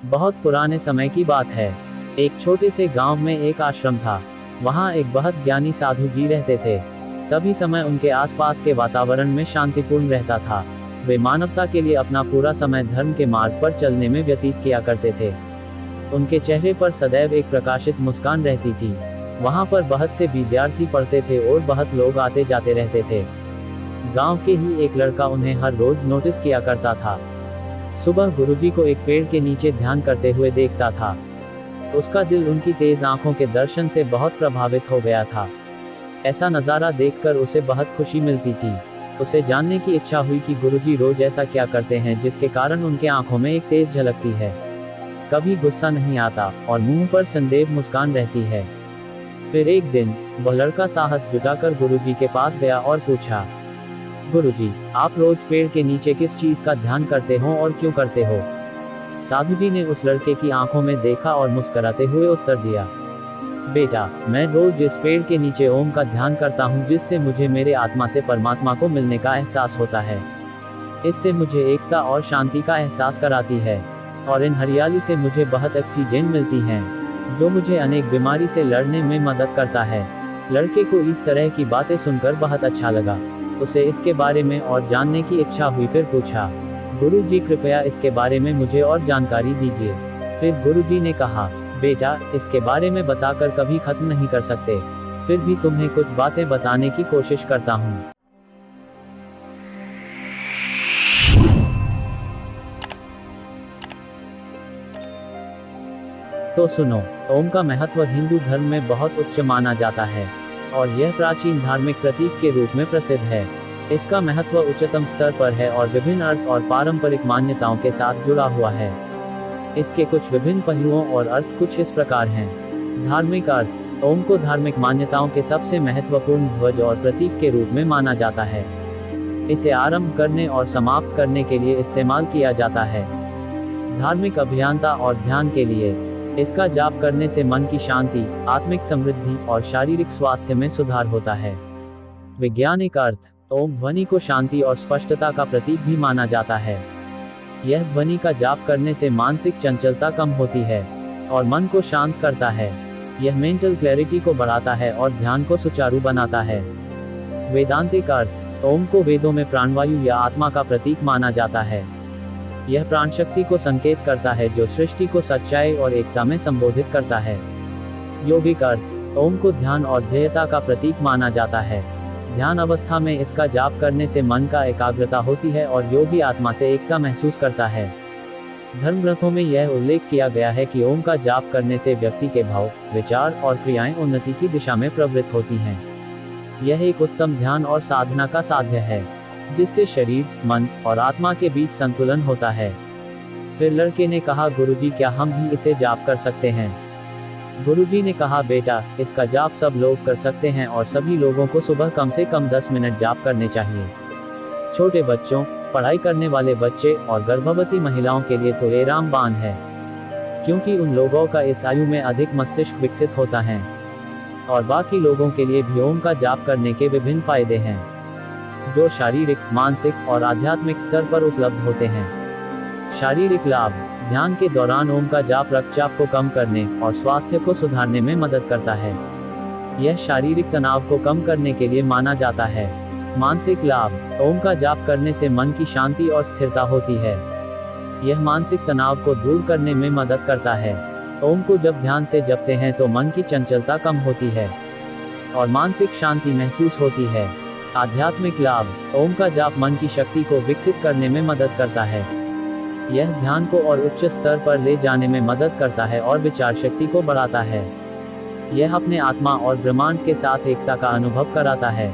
बहुत पुराने समय की बात है। एक छोटे से गांव में एक आश्रम था। वहां एक बहुत ज्ञानी साधु जी रहते थे। सभी समय उनके आसपास के वातावरण में शांतिपूर्ण रहता था। वे मानवता के लिए अपना पूरा समय धर्म के मार्ग पर चलने में व्यतीत किया करते थे। उनके चेहरे पर सदैव एक प्रकाशित मुस्कान रहती थी। वहां पर बहुत से विद्यार्थी पढ़ते थे और बहुत लोग आते जाते रहते थे। गांव के ही एक लड़का उन्हें हर रोज नोटिस किया करता था। सुबह गुरुजी को एक पेड़ के नीचे ध्यान करते हुए देखता था। उसका दिल उनकी तेज आंखों के दर्शन से बहुत प्रभावित हो गया था। ऐसा नज़ारा देखकर उसे बहुत खुशी मिलती थी। उसे जानने की इच्छा हुई कि गुरुजी रोज ऐसा क्या करते हैं जिसके कारण उनके आंखों में एक तेज झलकती है। कभी गुस्सा नहीं आता और मुंह पर संदेह मुस्कान रहती है। फिर एक दिन वह लड़का साहस जुटाकर गुरुजी के पास गया और पूछा, गुरुजी, आप रोज पेड़ के नीचे किस चीज का ध्यान करते हो और क्यों करते हो? साधु जी ने उस लड़के की आंखों में देखा और मुस्कुराते हुए उत्तर दिया, बेटा, मैं रोज इस पेड़ के नीचे ओम का ध्यान करता हूँ, जिससे मुझे मेरे आत्मा से परमात्मा को मिलने का एहसास होता है। इससे मुझे एकता और शांति का एहसास कराती है और इन हरियाली से मुझे बहुत ऑक्सीजन मिलती है, जो मुझे अनेक बीमारी से लड़ने में मदद करता है। लड़के को इस तरह की बातें सुनकर बहुत अच्छा लगा। उसे इसके बारे में और जानने की इच्छा हुई। फिर पूछा, गुरुजी, कृपया इसके बारे में मुझे और जानकारी दीजिए। फिर गुरुजी ने कहा, बेटा, इसके बारे में बताकर कभी खत्म नहीं कर सकते, फिर भी तुम्हें कुछ बातें बताने की कोशिश करता हूँ। तो सुनो। ओम का महत्व हिंदू धर्म में बहुत उच्च माना जाता है और यह प्राचीन धार्मिक प्रतीक के रूप में प्रसिद्ध है। इसका महत्व उच्चतम स्तर पर है और विभिन्न अर्थ और पारंपरिक मान्यताओं के साथ जुड़ा हुआ है। इसके कुछ विभिन्न पहलुओं और अर्थ कुछ इस प्रकार हैं। धार्मिक अर्थ। ओम को धार्मिक मान्यताओं के सबसे महत्वपूर्ण ध्वज और प्रतीक के रूप में माना जाता है। इसे आरंभ करने और समाप्त करने के लिए इस्तेमाल किया जाता है। धार्मिक अभियंता और ध्यान के लिए। इसका जाप करने से मन की शांति, आत्मिक समृद्धि और शारीरिक स्वास्थ्य में सुधार होता है। वैज्ञानिक अर्थ। ओम ध्वनि को शांति और स्पष्टता का प्रतीक भी माना जाता है। यह ध्वनि का जाप करने से मानसिक चंचलता कम होती है और मन को शांत करता है। यह मेंटल क्लैरिटी को बढ़ाता है और ध्यान को सुचारू बनाता है। वेदांतिक अर्थ। ओम को वेदों में प्राणवायु या आत्मा का प्रतीक माना जाता है। यह प्राण शक्ति को संकेत करता है जो सृष्टि को सच्चाई और एकता में संबोधित करता है। योगिक अर्थ। ओम को ध्यान और ध्येयता का प्रतीक माना जाता है। ध्यान अवस्था में इसका जाप करने से मन का एकाग्रता होती है और योगी आत्मा से एकता महसूस करता है। धर्म ग्रंथों में यह उल्लेख किया गया है कि ओम का जाप करने से व्यक्ति के भाव, विचार और क्रियाएं उन्नति की दिशा में प्रवृत्त होती हैं। यह एक उत्तम ध्यान और साधना का साध्य है, जिससे शरीर, मन और आत्मा के बीच संतुलन होता है। फिर लड़के ने कहा, गुरुजी, क्या हम भी इसे जाप कर सकते हैं? गुरुजी ने कहा, बेटा, इसका जाप सब लोग कर सकते हैं और सभी लोगों को सुबह कम से कम 10 मिनट जाप करने चाहिए। छोटे बच्चों, पढ़ाई करने वाले बच्चे और गर्भवती महिलाओं के लिए तो ये रामबाण है, क्योंकि उन लोगों का इस आयु में अधिक मस्तिष्क विकसित होता है और बाकी लोगों के लिए भी ओम का जाप करने के विभिन्न फायदे हैं, जो शारीरिक, मानसिक और आध्यात्मिक स्तर पर उपलब्ध होते हैं। शारीरिक लाभ। ध्यान के दौरान ओम का जाप रक्तचाप को कम करने और स्वास्थ्य को सुधारने में मदद करता है। यह शारीरिक तनाव को कम करने के लिए माना जाता है। मानसिक लाभ। ओम का जाप करने से मन की शांति और स्थिरता होती है। यह मानसिक तनाव को दूर करने में मदद करता है। ओम को जब ध्यान से जपते हैं तो मन की चंचलता कम होती है और मानसिक शांति महसूस होती है। आध्यात्मिक लाभ। ओम का जाप मन की शक्ति को विकसित करने में मदद करता है। यह ध्यान को और उच्च स्तर पर ले जाने में मदद करता है और विचार शक्ति को बढ़ाता है। यह अपने आत्मा और ब्रह्मांड के साथ एकता का अनुभव कराता है।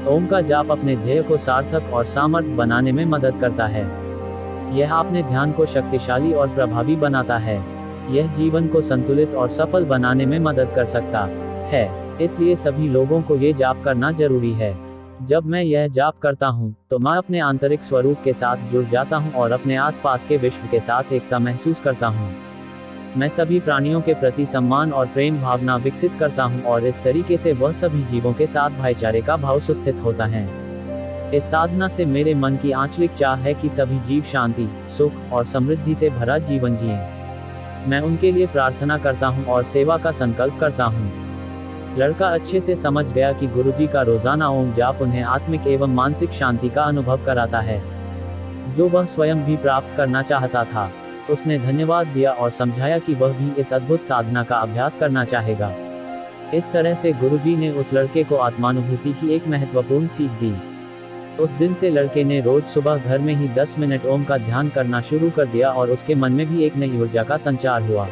ओम का जाप अपने ध्येय को सार्थक और सामर्थ बनाने में मदद करता है। यह अपने ध्यान को शक्तिशाली और प्रभावी बनाता है। यह जीवन को संतुलित और सफल बनाने में मदद कर सकता है। इसलिए सभी लोगों को ये जाप करना जरूरी है। जब मैं यह जाप करता हूँ, तो मैं अपने आंतरिक स्वरूप के साथ जुड़ जाता हूँ और अपने आसपास के विश्व के साथ एकता महसूस करता हूँ। मैं सभी प्राणियों के प्रति सम्मान और प्रेम भावना विकसित करता हूँ और इस तरीके से वह सभी जीवों के साथ भाईचारे का भाव सुस्थित होता है। इस साधना से मेरे मन की आंचलिक चाह है कि सभी जीव शांति, सुख और समृद्धि से भरा जीवन जिएं। मैं उनके लिए प्रार्थना करता हूँ और सेवा का संकल्प करता हूँ। लड़का अच्छे से समझ गया कि गुरुजी का रोजाना ओम जाप उन्हें आत्मिक एवं मानसिक शांति का अनुभव कराता है, जो वह स्वयं भी प्राप्त करना चाहता था। उसने धन्यवाद दिया और समझाया कि वह भी इस अद्भुत साधना का अभ्यास करना चाहेगा। इस तरह से गुरुजी ने उस लड़के को आत्मानुभूति की एक महत्वपूर्ण सीख दी। उस दिन से लड़के ने रोज सुबह घर में ही 10 मिनट ओम का ध्यान करना शुरू कर दिया और उसके मन में भी एक नई ऊर्जा का संचार हुआ।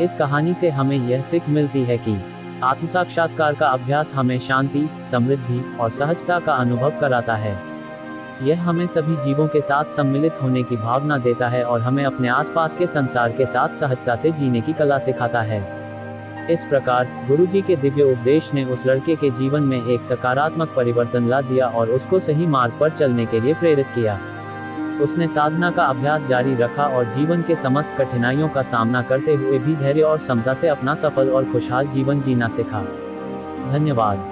इस कहानी से हमें यह सीख मिलती है कि आत्म साक्षात्कार का अभ्यास हमें शांति, समृद्धि और सहजता का अनुभव कराता है। यह हमें सभी जीवों के साथ सम्मिलित होने की भावना देता है और हमें अपने आसपास के संसार के साथ सहजता से जीने की कला सिखाता है। इस प्रकार गुरुजी के दिव्य उपदेश ने उस लड़के के जीवन में एक सकारात्मक परिवर्तन ला दिया और उसको सही मार्ग पर चलने के लिए प्रेरित किया। उसने साधना का अभ्यास जारी रखा और जीवन के समस्त कठिनाइयों का सामना करते हुए भी धैर्य और समता से अपना सफल और खुशहाल जीवन जीना सीखा। धन्यवाद।